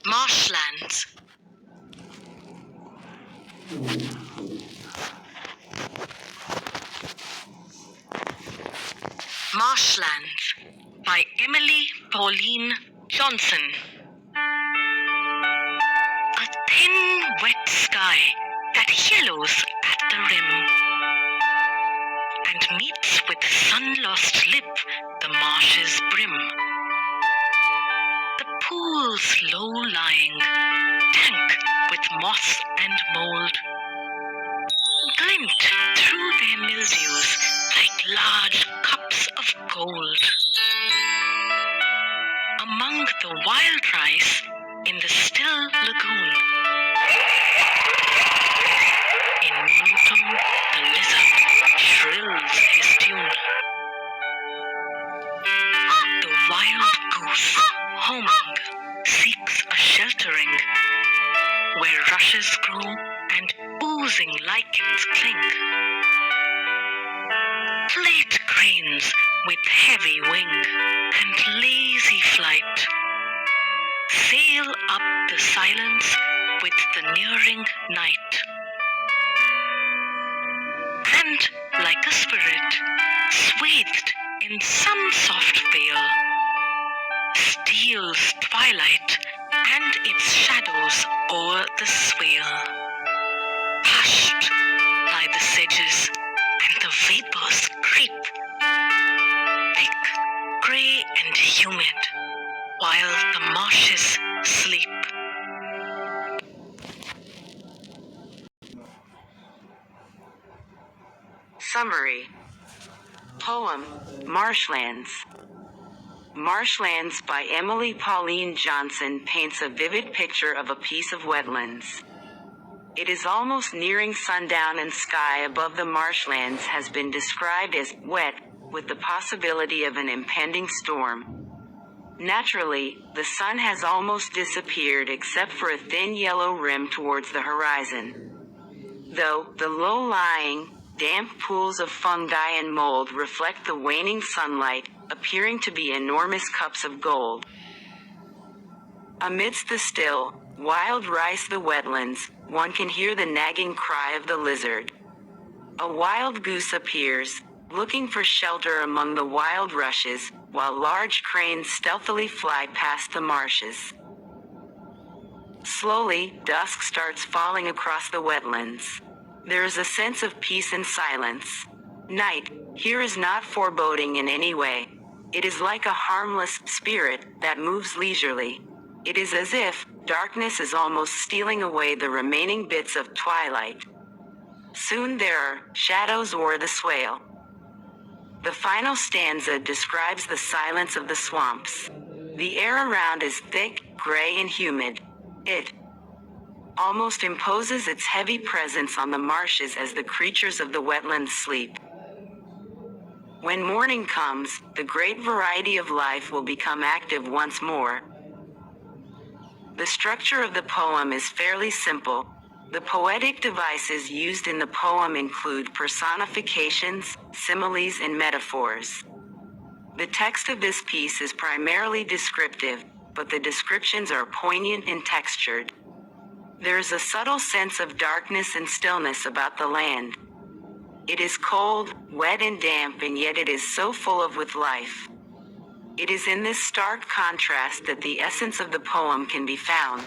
Marshlands. Marshlands by Emily Pauline Johnson. A thin, wet sky that yellows at the rim and meets with sun-lost lip the marsh's brim. The pools low-lying, dank with moss and mold, glint through their mildews like large cups of gold. Among the wild rice in the still lagoon, in monotone the lizard shrills his tune. The wild goose, homing, seeks a sheltering where rushes grow and oozing lichens cling. Plate cranes with heavy wing and lazy flight sail up the silence with the nearing night. And like a spirit swathed in some soft veil, steals twilight and its shadows o'er the swale. Hushed lie the sedges and the vapors creep, thick, grey and humid, while the marshes sleep. Summary. Poem, Marshlands. Marshlands by Emily Pauline Johnson paints a vivid picture of a piece of wetlands. It is almost nearing sundown and sky above the marshlands has been described as wet, with the possibility of an impending storm. Naturally, the sun has almost disappeared except for a thin yellow rim towards the horizon. Though, the low-lying, damp pools of fungi and mold reflect the waning sunlight, appearing to be enormous cups of gold. Amidst the still, wild rice the wetlands, one can hear the nagging cry of the lizard. A wild goose appears, looking for shelter among the wild rushes, while large cranes stealthily fly past the marshes. Slowly, dusk starts falling across the wetlands. There is a sense of peace and silence. Night, here is not foreboding in any way. It is like a harmless spirit that moves leisurely. It is as if darkness is almost stealing away the remaining bits of twilight. Soon there are shadows o'er the swale. The final stanza describes the silence of the swamps. The air around is thick, gray and humid. It almost imposes its heavy presence on the marshes as the creatures of the wetlands sleep. When morning comes, the great variety of life will become active once more. The structure of the poem is fairly simple. The poetic devices used in the poem include personifications, similes, and metaphors. The text of this piece is primarily descriptive, but the descriptions are poignant and textured. There is a subtle sense of darkness and stillness about the land. It is cold, wet and damp, and yet it is so full of with life. It is in this stark contrast that the essence of the poem can be found.